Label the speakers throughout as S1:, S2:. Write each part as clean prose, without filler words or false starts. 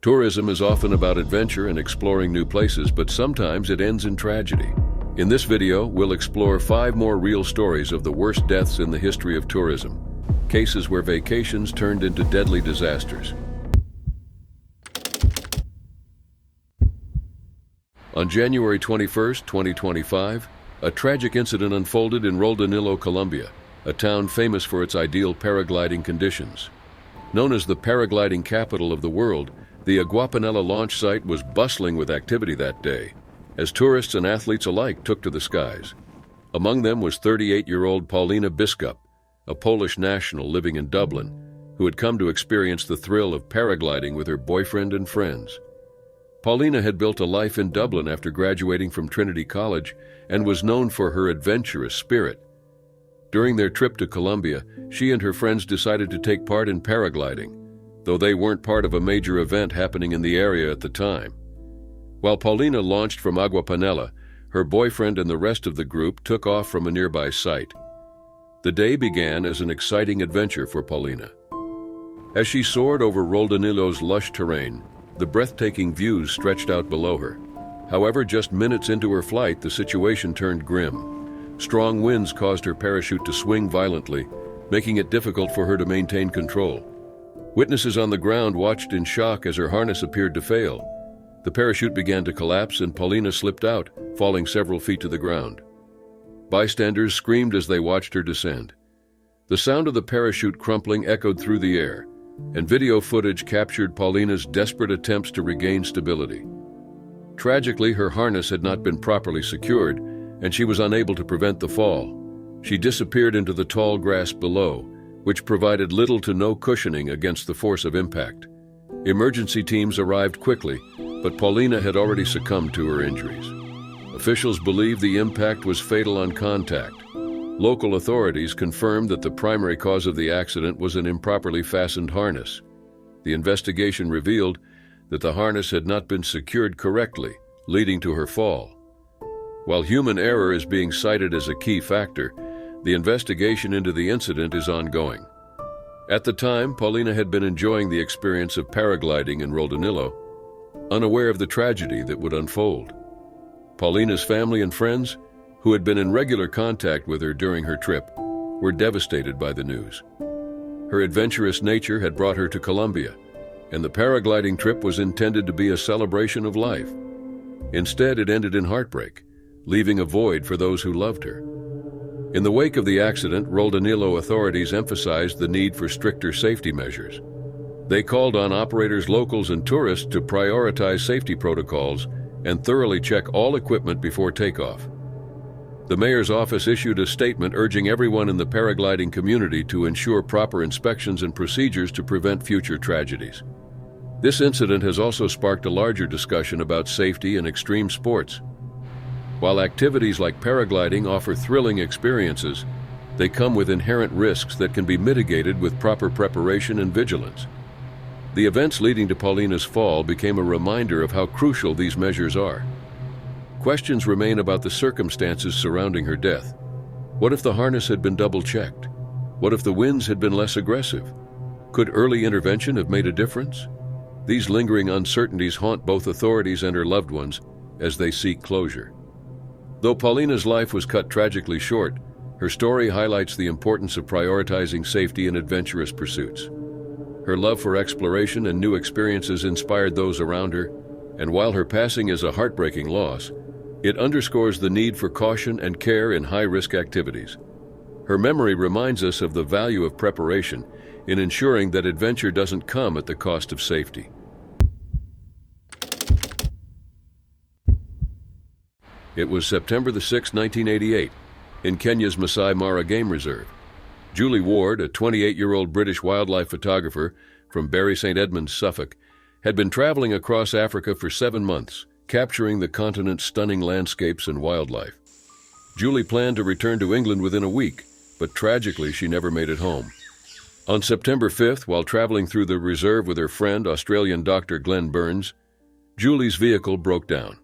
S1: Tourism is often about adventure and exploring new places, but sometimes it ends in tragedy. In this video, we'll explore 5 more real stories of the worst deaths in the history of tourism, cases where vacations turned into deadly disasters. On January 21, 2025, a tragic incident unfolded in Roldanillo, Colombia, a town famous for its ideal paragliding conditions. Known as the paragliding capital of the world, the Aguapanela launch site was bustling with activity that day, as tourists and athletes alike took to the skies. Among them was 38-year-old Paulina Biskup, a Polish national living in Dublin, who had come to experience the thrill of paragliding with her boyfriend and friends. Paulina had built a life in Dublin after graduating from Trinity College and was known for her adventurous spirit. During their trip to Colombia, she and her friends decided to take part in paragliding, though they weren't part of a major event happening in the area at the time. While Paulina launched from Aguapanela, her boyfriend and the rest of the group took off from a nearby site. The day began as an exciting adventure for Paulina. As she soared over Roldanillo's lush terrain, the breathtaking views stretched out below her. However, just minutes into her flight, the situation turned grim. Strong winds caused her parachute to swing violently, making it difficult for her to maintain control. Witnesses on the ground watched in shock as her harness appeared to fail. The parachute began to collapse and Paulina slipped out, falling several feet to the ground. Bystanders screamed as they watched her descend. The sound of the parachute crumpling echoed through the air, and video footage captured Paulina's desperate attempts to regain stability. Tragically, her harness had not been properly secured, and she was unable to prevent the fall. She disappeared into the tall grass below, which provided little to no cushioning against the force of impact. Emergency teams arrived quickly, but Paulina had already succumbed to her injuries. Officials believe the impact was fatal on contact. Local authorities confirmed that the primary cause of the accident was an improperly fastened harness. The investigation revealed that the harness had not been secured correctly, leading to her fall. While human error is being cited as a key factor, the investigation into the incident is ongoing. At the time, Paulina had been enjoying the experience of paragliding in Roldanillo, unaware of the tragedy that would unfold. Paulina's family and friends, who had been in regular contact with her during her trip, were devastated by the news. Her adventurous nature had brought her to Colombia, and the paragliding trip was intended to be a celebration of life. Instead, it ended in heartbreak, leaving a void for those who loved her. In the wake of the accident, Roldanillo authorities emphasized the need for stricter safety measures. They called on operators, locals, and tourists to prioritize safety protocols and thoroughly check all equipment before takeoff. The mayor's office issued a statement urging everyone in the paragliding community to ensure proper inspections and procedures to prevent future tragedies. This incident has also sparked a larger discussion about safety in extreme sports. While activities like paragliding offer thrilling experiences, they come with inherent risks that can be mitigated with proper preparation and vigilance. The events leading to Paulina's fall became a reminder of how crucial these measures are. Questions remain about the circumstances surrounding her death. What if the harness had been double-checked? What if the winds had been less aggressive? Could early intervention have made a difference? These lingering uncertainties haunt both authorities and her loved ones as they seek closure. Though Paulina's life was cut tragically short, her story highlights the importance of prioritizing safety in adventurous pursuits. Her love for exploration and new experiences inspired those around her, and while her passing is a heartbreaking loss, it underscores the need for caution and care in high-risk activities. Her memory reminds us of the value of preparation in ensuring that adventure doesn't come at the cost of safety. It was September 6, 1988, in Kenya's Masai Mara Game Reserve. Julie Ward, a 28-year-old British wildlife photographer from Bury St. Edmunds, Suffolk, had been traveling across Africa for 7 months, capturing the continent's stunning landscapes and wildlife. Julie planned to return to England within a week, but tragically she never made it home. On September 5th, while traveling through the reserve with her friend, Australian Dr. Glenn Burns, Julie's vehicle broke down.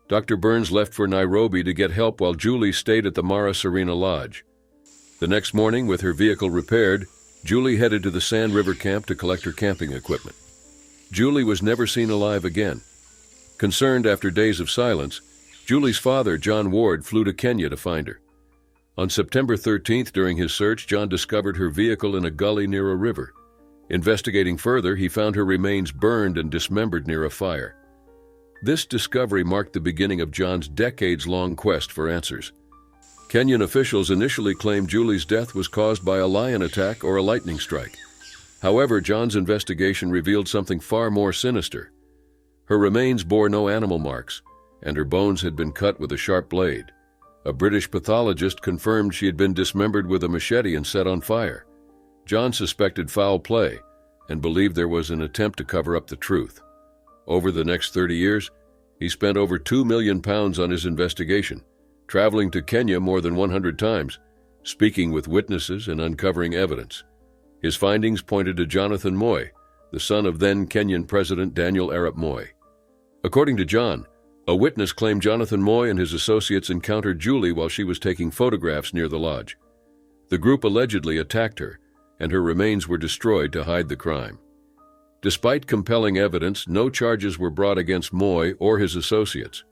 S1: Dr. Burns left for Nairobi to get help while Julie stayed at the Mara Serena Lodge. The next morning, with her vehicle repaired, Julie headed to the Sand River camp to collect her camping equipment. Julie was never seen alive again. Concerned after days of silence, Julie's father, John Ward, flew to Kenya to find her. On September 13th, during his search, John discovered her vehicle in a gully near a river. Investigating further, he found her remains burned and dismembered near a fire. This discovery marked the beginning of John's decades-long quest for answers. Kenyan officials initially claimed Julie's death was caused by a lion attack or a lightning strike. However, John's investigation revealed something far more sinister. Her remains bore no animal marks, and her bones had been cut with a sharp blade. A British pathologist confirmed she had been dismembered with a machete and set on fire. John suspected foul play and believed there was an attempt to cover up the truth. Over the next 30 years, he spent over £2 million on his investigation, traveling to Kenya more than 100 times, speaking with witnesses and uncovering evidence. His findings pointed to Jonathan Moi, the son of then Kenyan President Daniel Arap Moi. According to John, a witness claimed Jonathan Moi and his associates encountered Julie while she was taking photographs near the lodge. The group allegedly attacked her, and her remains were destroyed to hide the crime. Despite compelling evidence, no charges were brought against Moi or his associates.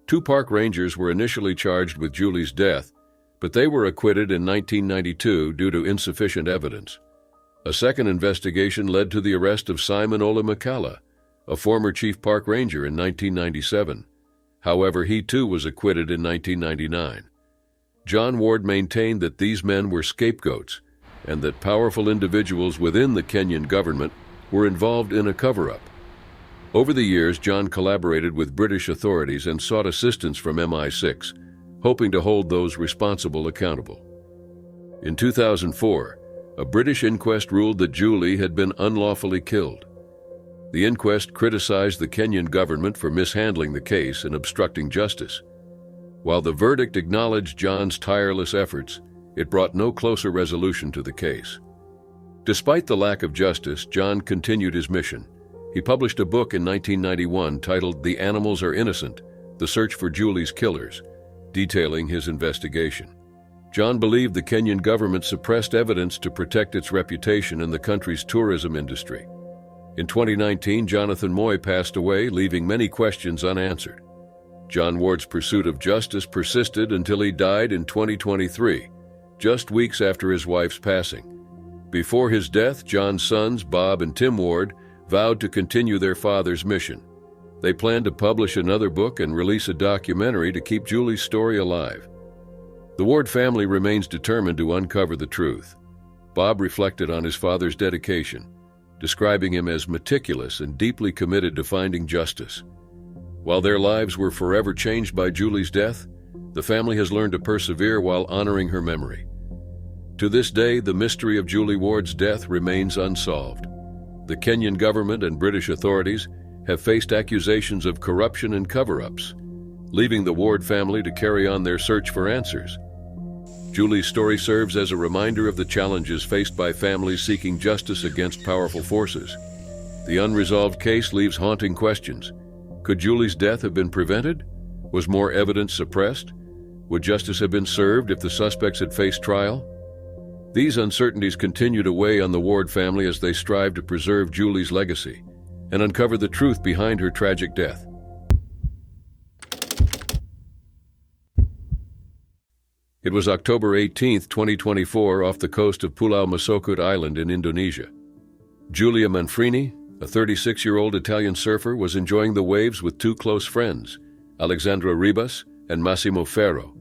S1: 2 park rangers were initially charged with Julie's death, but they were acquitted in 1992 due to insufficient evidence. A second investigation led to the arrest of Simon Ola Makala, a former chief park ranger, in 1997. However, he too was acquitted in 1999. John Ward maintained that these men were scapegoats and that powerful individuals within the Kenyan government were involved in a cover-up. Over the years, John collaborated with British authorities and sought assistance from MI6, hoping to hold those responsible accountable. In 2004, a British inquest ruled that Julie had been unlawfully killed. The inquest criticized the Kenyan government for mishandling the case and obstructing justice. While the verdict acknowledged John's tireless efforts, it brought no closer resolution to the case. Despite the lack of justice, John continued his mission. He published a book in 1991 titled "The Animals Are Innocent: The Search for Julie's Killers," detailing his investigation. John believed the Kenyan government suppressed evidence to protect its reputation in the country's tourism industry. In 2019, Jonathan Moi passed away, leaving many questions unanswered. John Ward's pursuit of justice persisted until he died in 2023, just weeks after his wife's passing. Before his death, John's sons, Bob and Tim Ward, vowed to continue their father's mission. They planned to publish another book and release a documentary to keep Julie's story alive. The Ward family remains determined to uncover the truth. Bob reflected on his father's dedication, describing him as meticulous and deeply committed to finding justice. While their lives were forever changed by Julie's death, the family has learned to persevere while honoring her memory. To this day, the mystery of Julie Ward's death remains unsolved. The Kenyan government and British authorities have faced accusations of corruption and cover-ups, leaving the Ward family to carry on their search for answers. Julie's story serves as a reminder of the challenges faced by families seeking justice against powerful forces. The unresolved case leaves haunting questions. Could Julie's death have been prevented? Was more evidence suppressed? Would justice have been served if the suspects had faced trial? These uncertainties continue to weigh on the Ward family as they strive to preserve Julie's legacy and uncover the truth behind her tragic death. It was October 18, 2024, off the coast of Pulau Masokut Island in Indonesia. Giulia Manfrini, a 36-year-old Italian surfer, was enjoying the waves with 2 close friends, Alexandra Ribas and Massimo Ferro.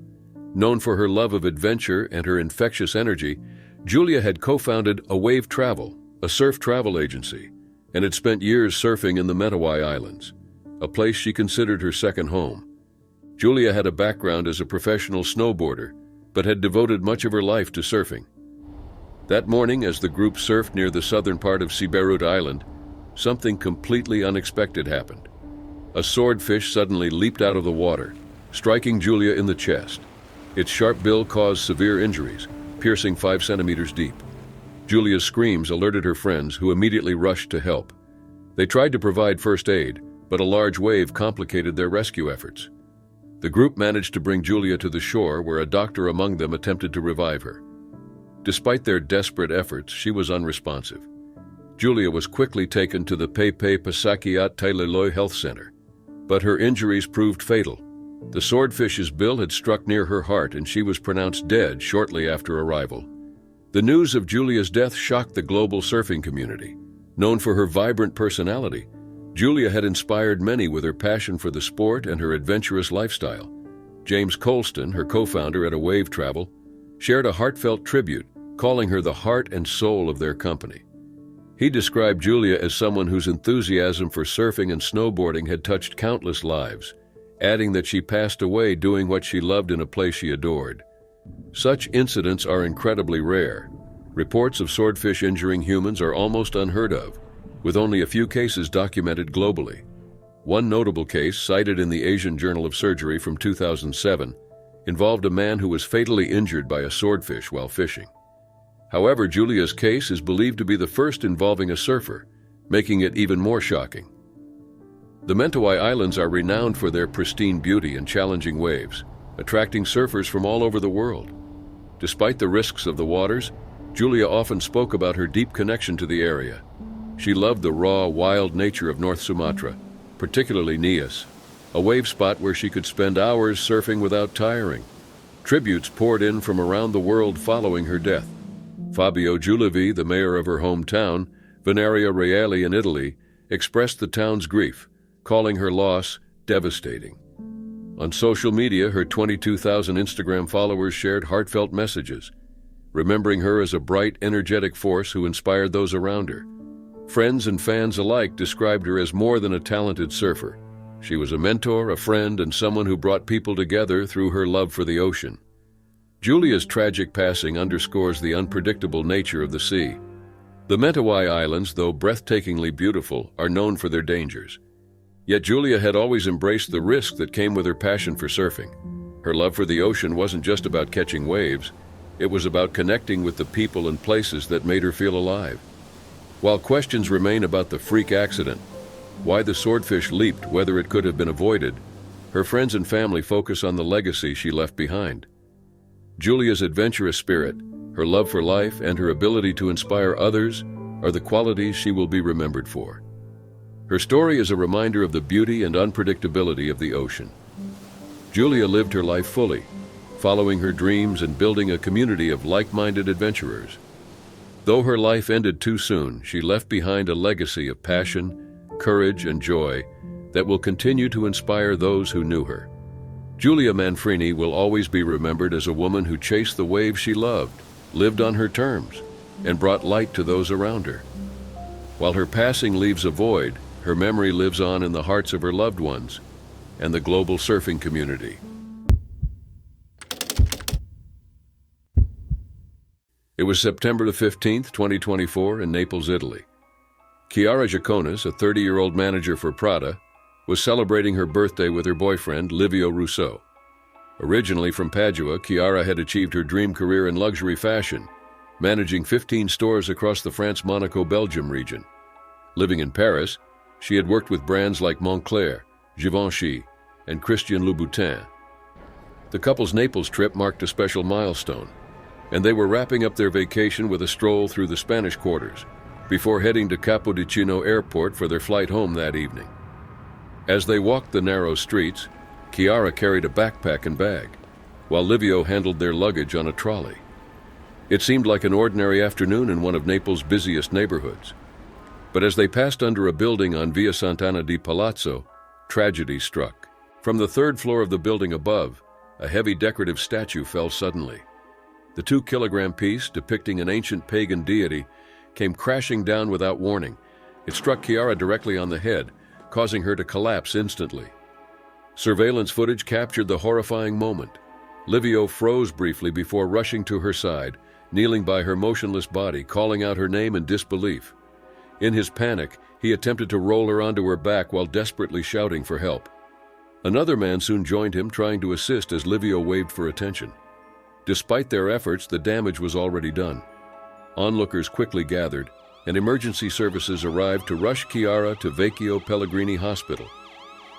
S1: Known for her love of adventure and her infectious energy, Giulia had co-founded A Wave Travel, a surf travel agency, and had spent years surfing in the Mentawai Islands, a place she considered her second home. Giulia had a background as a professional snowboarder, but had devoted much of her life to surfing. That morning, as the group surfed near the southern part of Siberut Island, something completely unexpected happened. A swordfish suddenly leaped out of the water, striking Giulia in the chest. Its sharp bill caused severe injuries, piercing 5 centimeters deep. Giulia's screams alerted her friends, who immediately rushed to help. They tried to provide first aid, but a large wave complicated their rescue efforts. The group managed to bring Giulia to the shore, where a doctor among them attempted to revive her. Despite their desperate efforts, she was unresponsive. Julia was quickly taken to the Pepe Pasakiat Tailaloi Health Center, but her injuries proved fatal. The swordfish's bill had struck near her heart and she was pronounced dead shortly after arrival. The news of Julia's death shocked the global surfing community. Known for her vibrant personality, Julia had inspired many with her passion for the sport and her adventurous lifestyle. James Colston, her co-founder at A Wave Travel, shared a heartfelt tribute, calling her the heart and soul of their company. He described Julia as someone whose enthusiasm for surfing and snowboarding had touched countless lives, adding that she passed away doing what she loved in a place she adored. Such incidents are incredibly rare. Reports of swordfish injuring humans are almost unheard of, with only a few cases documented globally. One notable case, cited in the Asian Journal of Surgery from 2007, involved a man who was fatally injured by a swordfish while fishing. However, Julia's case is believed to be the first involving a surfer, making it even more shocking. The Mentawai Islands are renowned for their pristine beauty and challenging waves, attracting surfers from all over the world. Despite the risks of the waters, Julia often spoke about her deep connection to the area. She loved the raw, wild nature of North Sumatra, particularly Nias, a wave spot where she could spend hours surfing without tiring. Tributes poured in from around the world following her death. Fabio Giulivi, the mayor of her hometown, Venaria Reali in Italy, expressed the town's grief, calling her loss devastating. On social media, her 22,000 Instagram followers shared heartfelt messages, remembering her as a bright, energetic force who inspired those around her. Friends and fans alike described her as more than a talented surfer. She was a mentor, a friend, and someone who brought people together through her love for the ocean. Julia's tragic passing underscores the unpredictable nature of the sea. The Mentawai Islands, though breathtakingly beautiful, are known for their dangers. Yet Julia had always embraced the risk that came with her passion for surfing. Her love for the ocean wasn't just about catching waves, it was about connecting with the people and places that made her feel alive. While questions remain about the freak accident, why the swordfish leaped, whether it could have been avoided, her friends and family focus on the legacy she left behind. Julia's adventurous spirit, her love for life, and her ability to inspire others are the qualities she will be remembered for. Her story is a reminder of the beauty and unpredictability of the ocean. Julia lived her life fully, following her dreams and building a community of like-minded adventurers. Though her life ended too soon, she left behind a legacy of passion, courage, and joy that will continue to inspire those who knew her. Julia Manfrini will always be remembered as a woman who chased the waves she loved, lived on her terms, and brought light to those around her. While her passing leaves a void, her memory lives on in the hearts of her loved ones and the global surfing community. It was September the 15th, 2024, in Naples, Italy. Chiara Giaconis, a 30-year-old manager for Prada, was celebrating her birthday with her boyfriend, Livio Rousseau. Originally from Padua, Chiara had achieved her dream career in luxury fashion, managing 15 stores across the France-Monaco-Belgium region. Living in Paris, she had worked with brands like Moncler, Givenchy, and Christian Louboutin. The couple's Naples trip marked a special milestone, and they were wrapping up their vacation with a stroll through the Spanish quarters before heading to Capodichino Airport for their flight home that evening. As they walked the narrow streets, Chiara carried a backpack and bag, while Livio handled their luggage on a trolley. It seemed like an ordinary afternoon in one of Naples' busiest neighborhoods. But as they passed under a building on Via Sant'Anna di Palazzo, tragedy struck. From the third floor of the building above, a heavy decorative statue fell suddenly. The 2-kilogram piece, depicting an ancient pagan deity, came crashing down without warning. It struck Chiara directly on the head, causing her to collapse instantly. Surveillance footage captured the horrifying moment. Livio froze briefly before rushing to her side, kneeling by her motionless body, calling out her name in disbelief. In his panic, he attempted to roll her onto her back while desperately shouting for help. Another man soon joined him, trying to assist as Livio waved for attention. Despite their efforts, the damage was already done. Onlookers quickly gathered, and emergency services arrived to rush Chiara to Vecchio Pellegrini Hospital.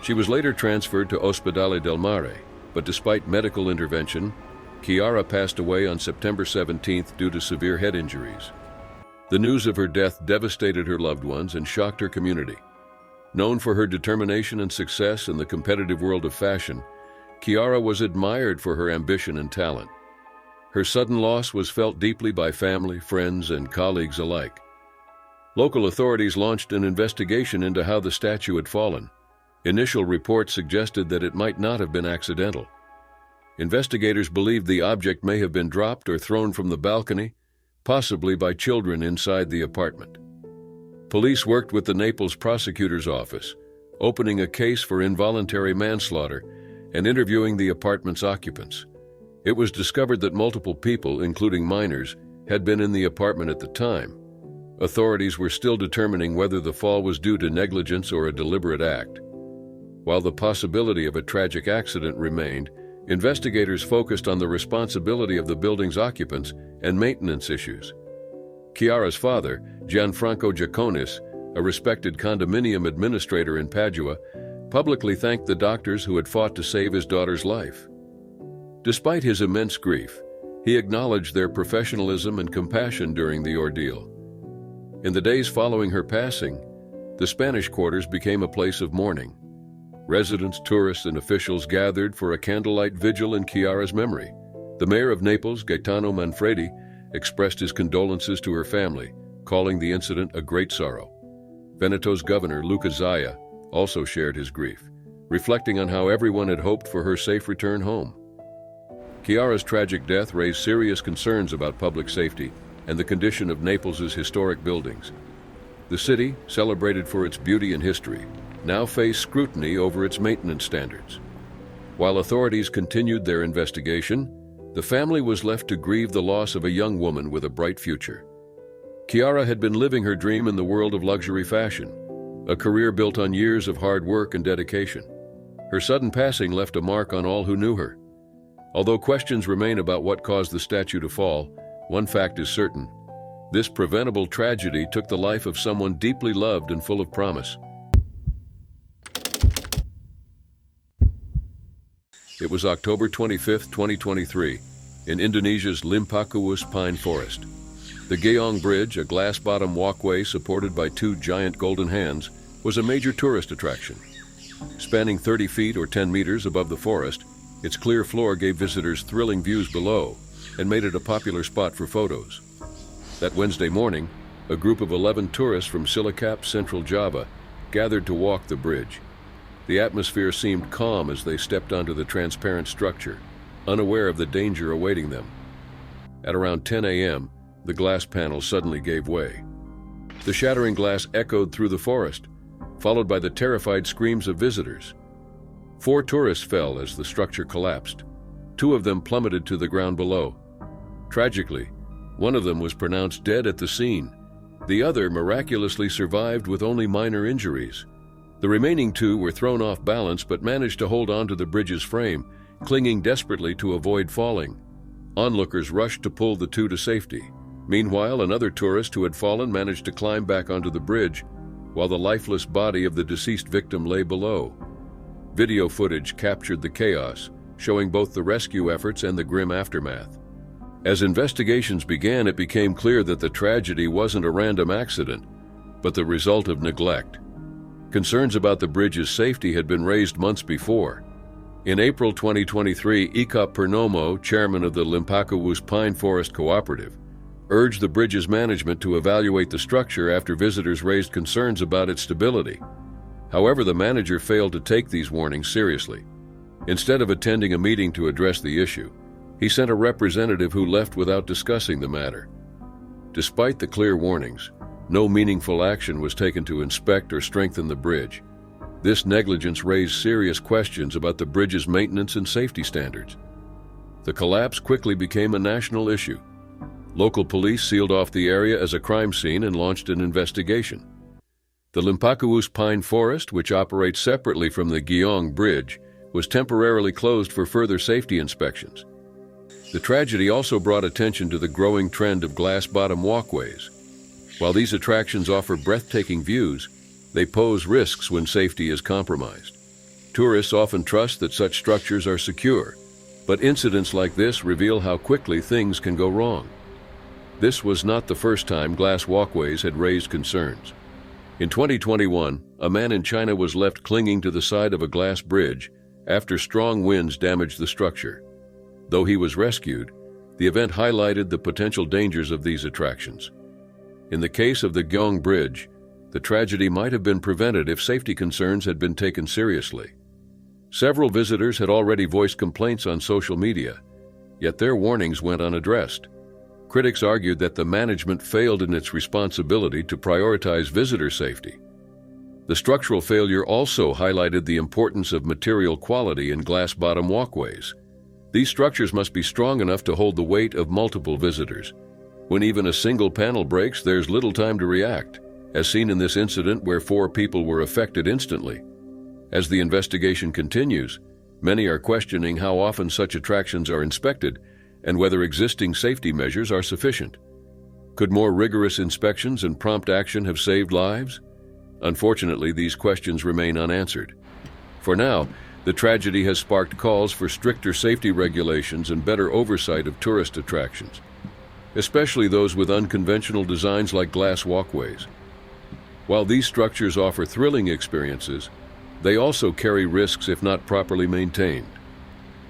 S1: She was later transferred to Ospedale del Mare, but despite medical intervention, Chiara passed away on September 17th due to severe head injuries. The news of her death devastated her loved ones and shocked her community. Known for her determination and success in the competitive world of fashion, Chiara was admired for her ambition and talent. Her sudden loss was felt deeply by family, friends, and colleagues alike. Local authorities launched an investigation into how the statue had fallen. Initial reports suggested that it might not have been accidental. Investigators believed the object may have been dropped or thrown from the balcony, possibly by children inside the apartment. Police worked with the Naples prosecutor's office, opening a case for involuntary manslaughter and interviewing the apartment's occupants. It was discovered that multiple people, including minors, had been in the apartment at the time. Authorities were still determining whether the fall was due to negligence or a deliberate act. While the possibility of a tragic accident remained, investigators focused on the responsibility of the building's occupants and maintenance issues. Chiara's father, Gianfranco Giaconis, a respected condominium administrator in Padua, publicly thanked the doctors who had fought to save his daughter's life. Despite his immense grief, he acknowledged their professionalism and compassion during the ordeal. In the days following her passing, the Spanish quarters became a place of mourning. Residents, tourists, and officials gathered for a candlelight vigil in Chiara's memory. The mayor of Naples, Gaetano Manfredi, expressed his condolences to her family, calling the incident a great sorrow. Veneto's governor, Luca Zaia, also shared his grief, reflecting on how everyone had hoped for her safe return home. Chiara's tragic death raised serious concerns about public safety and the condition of Naples's historic buildings. The city, celebrated for its beauty and history, now faced scrutiny over its maintenance standards. While authorities continued their investigation, the family was left to grieve the loss of a young woman with a bright future. Chiara had been living her dream in the world of luxury fashion, a career built on years of hard work and dedication. Her sudden passing left a mark on all who knew her. Although questions remain about what caused the statue to fall, one fact is certain: this preventable tragedy took the life of someone deeply loved and full of promise. It was October 25, 2023, in Indonesia's Limpakuwus pine forest. The Geyong Bridge, a glass-bottom walkway supported by two giant golden hands, was a major tourist attraction. Spanning 30 feet or 10 meters above the forest, its clear floor gave visitors thrilling views below and made it a popular spot for photos. That Wednesday morning, a group of 11 tourists from Cilacap, Central Java, gathered to walk the bridge. The atmosphere seemed calm as they stepped onto the transparent structure, unaware of the danger awaiting them. At around 10 a.m., the glass panel suddenly gave way. The shattering glass echoed through the forest, followed by the terrified screams of visitors. 4 tourists fell as the structure collapsed. 2 of them plummeted to the ground below. Tragically, one of them was pronounced dead at the scene. The other miraculously survived with only minor injuries. The remaining 2 were thrown off balance but managed to hold on to the bridge's frame, clinging desperately to avoid falling. Onlookers rushed to pull the 2 to safety. Meanwhile, another tourist who had fallen managed to climb back onto the bridge, while the lifeless body of the deceased victim lay below. Video footage captured the chaos, showing both the rescue efforts and the grim aftermath. As investigations began, it became clear that the tragedy wasn't a random accident, but the result of neglect. Concerns about the bridge's safety had been raised months before. In April 2023, Ika Purnomo, chairman of the Limpakuwus Pine Forest Cooperative, urged the bridge's management to evaluate the structure after visitors raised concerns about its stability. However, the manager failed to take these warnings seriously. Instead of attending a meeting to address the issue, he sent a representative who left without discussing the matter. Despite the clear warnings, no meaningful action was taken to inspect or strengthen the bridge. This negligence raised serious questions about the bridge's maintenance and safety standards. The collapse quickly became a national issue. Local police sealed off the area as a crime scene and launched an investigation. The Limpakuwus Pine Forest, which operates separately from the Geyong Bridge, was temporarily closed for further safety inspections. The tragedy also brought attention to the growing trend of glass-bottom walkways. While these attractions offer breathtaking views, they pose risks when safety is compromised. Tourists often trust that such structures are secure, but incidents like this reveal how quickly things can go wrong. This was not the first time glass walkways had raised concerns. In 2021, a man in China was left clinging to the side of a glass bridge after strong winds damaged the structure. Though he was rescued, the event highlighted the potential dangers of these attractions. In the case of the Gyeong Bridge, the tragedy might have been prevented if safety concerns had been taken seriously. Several visitors had already voiced complaints on social media, yet their warnings went unaddressed. Critics argued that the management failed in its responsibility to prioritize visitor safety. The structural failure also highlighted the importance of material quality in glass-bottom walkways. These structures must be strong enough to hold the weight of multiple visitors. When even a single panel breaks, there's little time to react, as seen in this incident where 4 people were affected instantly. As the investigation continues, many are questioning how often such attractions are inspected and whether existing safety measures are sufficient. Could more rigorous inspections and prompt action have saved lives? Unfortunately, these questions remain unanswered. For now, the tragedy has sparked calls for stricter safety regulations and better oversight of tourist attractions, especially those with unconventional designs like glass walkways. While these structures offer thrilling experiences, they also carry risks if not properly maintained.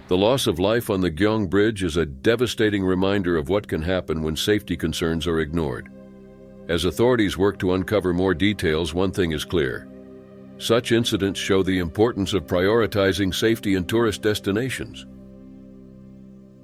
S1: The loss of life on the Gyeong Bridge is a devastating reminder of what can happen when safety concerns are ignored. As authorities work to uncover more details, one thing is clear. Such incidents show the importance of prioritizing safety in tourist destinations.